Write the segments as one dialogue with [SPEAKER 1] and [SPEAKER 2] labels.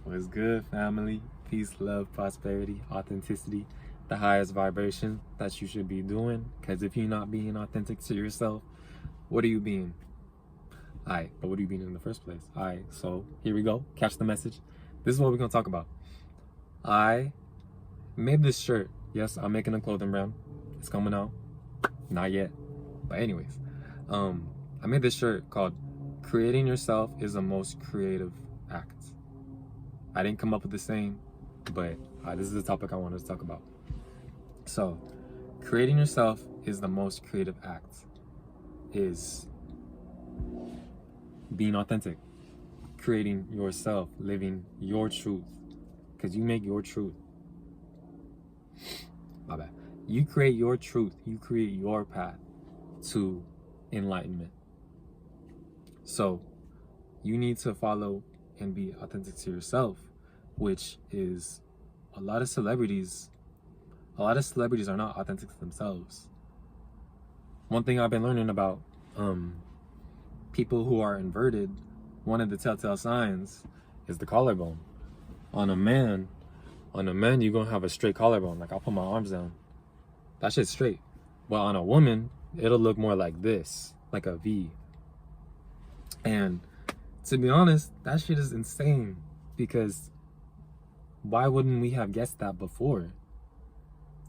[SPEAKER 1] What's good, family? Peace, love, prosperity, authenticity, the highest vibration that you should be doing. Because if you're not being authentic to yourself, what are you being? Alright, but what are you being in the first place? Alright, so here we go. Catch the message. This is what we're going to talk about. I made this shirt. Yes, I'm making a clothing brand. It's coming out. Not yet. But anyways, I made this shirt called Creating Yourself is the Most Creative Act. I didn't come up with the same, but this is the topic I wanted to talk about. So, creating yourself is the most creative act. Is being authentic, creating yourself, living your truth, because you make your truth. My bad. You create your truth. You create your path to enlightenment. So, you need to follow and be authentic to yourself, which is a lot of celebrities are not authentic to themselves. One thing I've been learning about people who are inverted, one of the telltale signs is the collarbone. On a man, you're gonna have a straight collarbone. Like, I'll put my arms down, that shit's straight. But on a woman, it'll look more like this, like a V. And to be honest, that shit is insane, because why wouldn't we have guessed that before?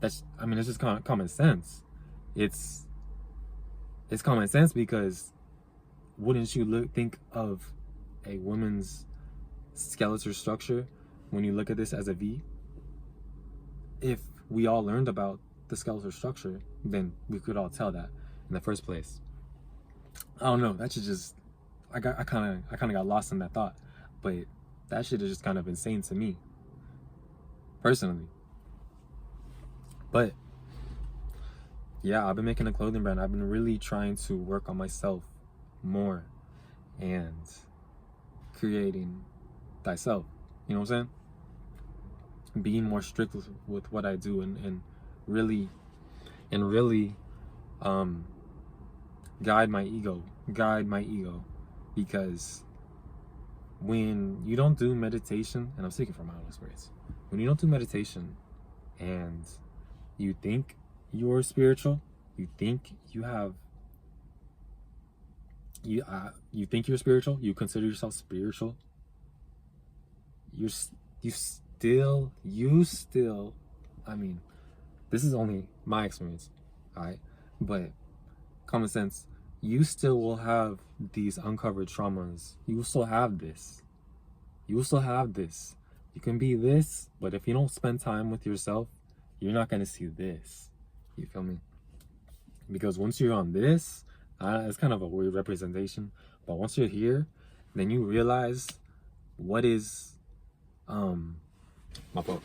[SPEAKER 1] It's just common sense. It's common sense, because wouldn't you think of a woman's skeletal structure when you look at this as a V? If we all learned about the skeletal structure, then we could all tell that in the first place. I don't know. That should just I kind of got lost in that thought, but that shit is just kind of insane to me, personally. But yeah, I've been making a clothing brand. I've been really trying to work on myself more and creating thyself. You know what I'm saying? Being more strict with what I do and really guide my ego. Because when you don't do meditation, and I'm speaking from my own experience, when you don't do meditation and you think you're spiritual, you think you think you're spiritual, you consider yourself spiritual, you still, I mean, this is only my experience, alright? But common sense, you still will have these uncovered traumas. You will still have this. You can be this, but if you don't spend time with yourself, you're not going to see this. You feel me? Because once you're on this, it's kind of a weird representation, but once you're here, then you realize what is my fault.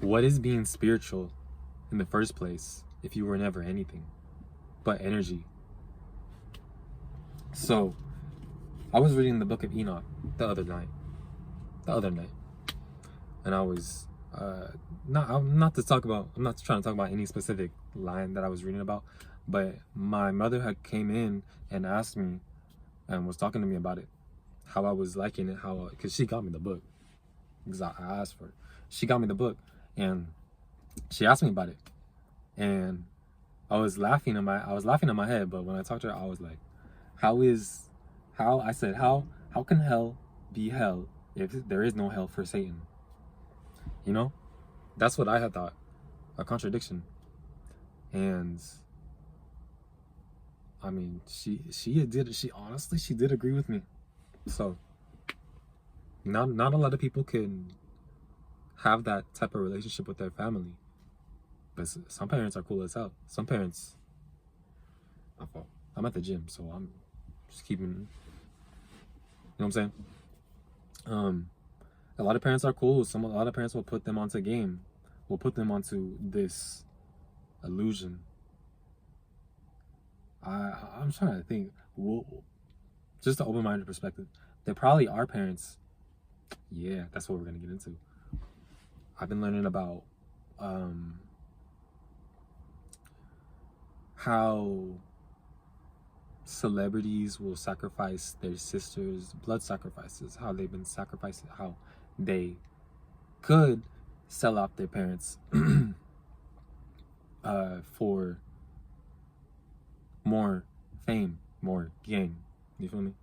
[SPEAKER 1] What is being spiritual in the first place if you were never anything but energy? So, I was reading the book of Enoch the other night, and I was I'm not trying to talk about any specific line that I was reading about, but my mother had came in and asked me and was talking to me about it, how I was liking it, because she got me the book, because I asked for it. She got me the book, and she asked me about it, and I was laughing in my head. But when I talked to her, I was like, how can hell be hell if there is no hell for Satan? You know, that's what I had thought, a contradiction. And I mean, she honestly did agree with me. So not a lot of people can have that type of relationship with their family, but some parents are cool as hell. Some parents, I'm at the gym, so I'm just keeping, you know what I'm saying? A lot of parents are cool. A lot of parents will put them onto this illusion. I'm trying to think. Just an open-minded perspective, there probably are parents. Yeah, that's what we're gonna get into. I've been learning about how celebrities will sacrifice their sisters, blood sacrifices, how they've been sacrificed, how they could sell out their parents for more fame, more gain. You feel me?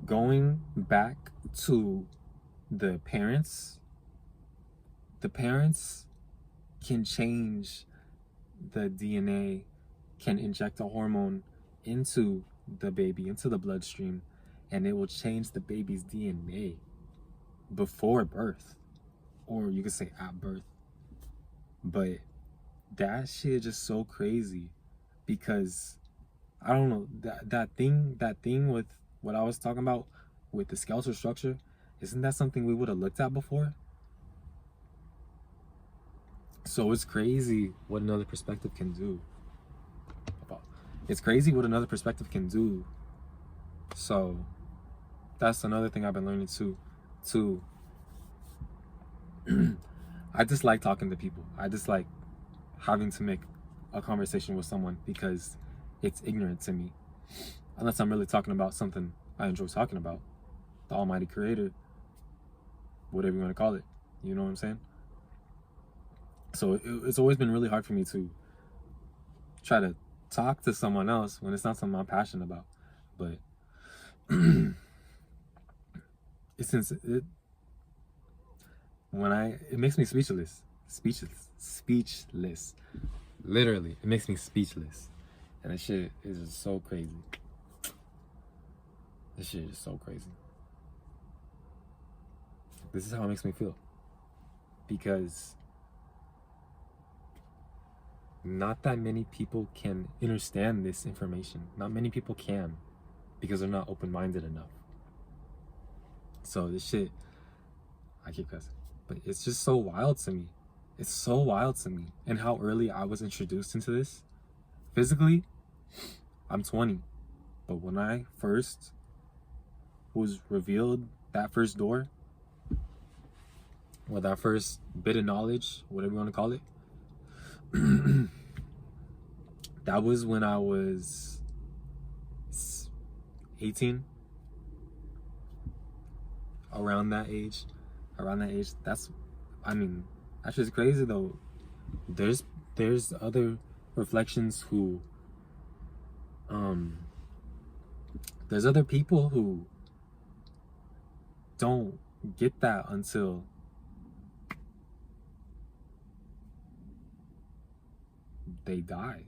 [SPEAKER 1] Going back to the parents can change the DNA, can inject a hormone into the baby, into the bloodstream, and it will change the baby's DNA before birth, or you could say at birth. But that shit is just so crazy, because I don't know, that thing with what I was talking about with the skeletal structure, isn't that something we would have looked at before? So it's crazy what another perspective can do. It's crazy what another perspective can do. So that's another thing I've been learning too. I just like talking to people. I just like having to make a conversation with someone, because it's ignorant to me. Unless I'm really talking about something I enjoy talking about. The Almighty Creator. Whatever you want to call it. You know what I'm saying? So it's always been really hard for me to try to talk to someone else when it's not something I'm passionate about. But it makes me speechless. Literally, it makes me speechless. And this shit is just so crazy. This shit is so crazy. This is how it makes me feel. Because not that many people can understand this information. Not many people can, because they're not open-minded enough. So this shit, I keep cussing, but it's just so wild to me. It's so wild to me. And how early I was introduced into this. Physically, I'm 20. But when I first was revealed that first door, or that first bit of knowledge, whatever you want to call it, that was when I was 18. Around that age. That's just crazy though. There's other reflections who there's other people who don't get that until they die,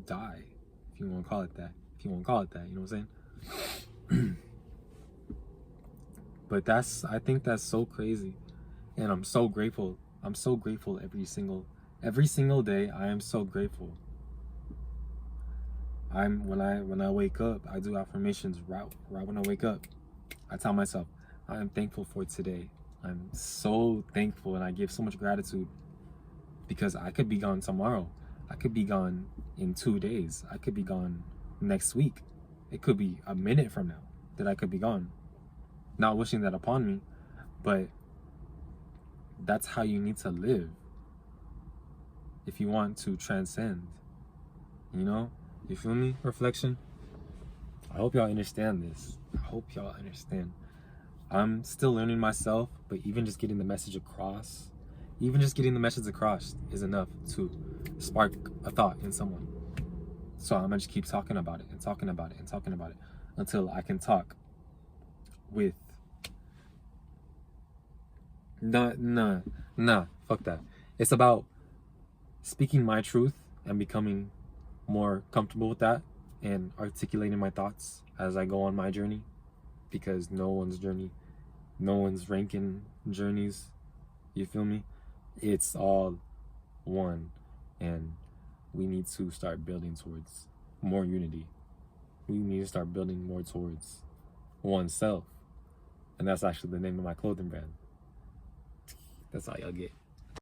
[SPEAKER 1] if you want to call it that, you know what I'm saying? But I think that's so crazy, and I'm so grateful every single day. I am so grateful. When I wake up, I do affirmations right when I wake up. I tell myself, I am thankful for today. I'm so thankful, and I give so much gratitude, because I could be gone tomorrow. I could be gone in 2 days. I could be gone next week. It could be a minute from now that I could be gone. Not wishing that upon me, but that's how you need to live if you want to transcend. You know? You feel me? Reflection. I hope y'all understand this. I hope y'all understand. I'm still learning myself, but even just getting the message across, is enough to spark a thought in someone. So I'm gonna just keep talking about it until I can talk with fuck that. It's about speaking my truth and becoming more comfortable with that, and articulating my thoughts as I go on my journey, because no one's ranking journeys, you feel me? It's all one, and we need to start building towards more unity. We need to start building more towards oneself, and that's actually the name of my clothing brand. That's all y'all get.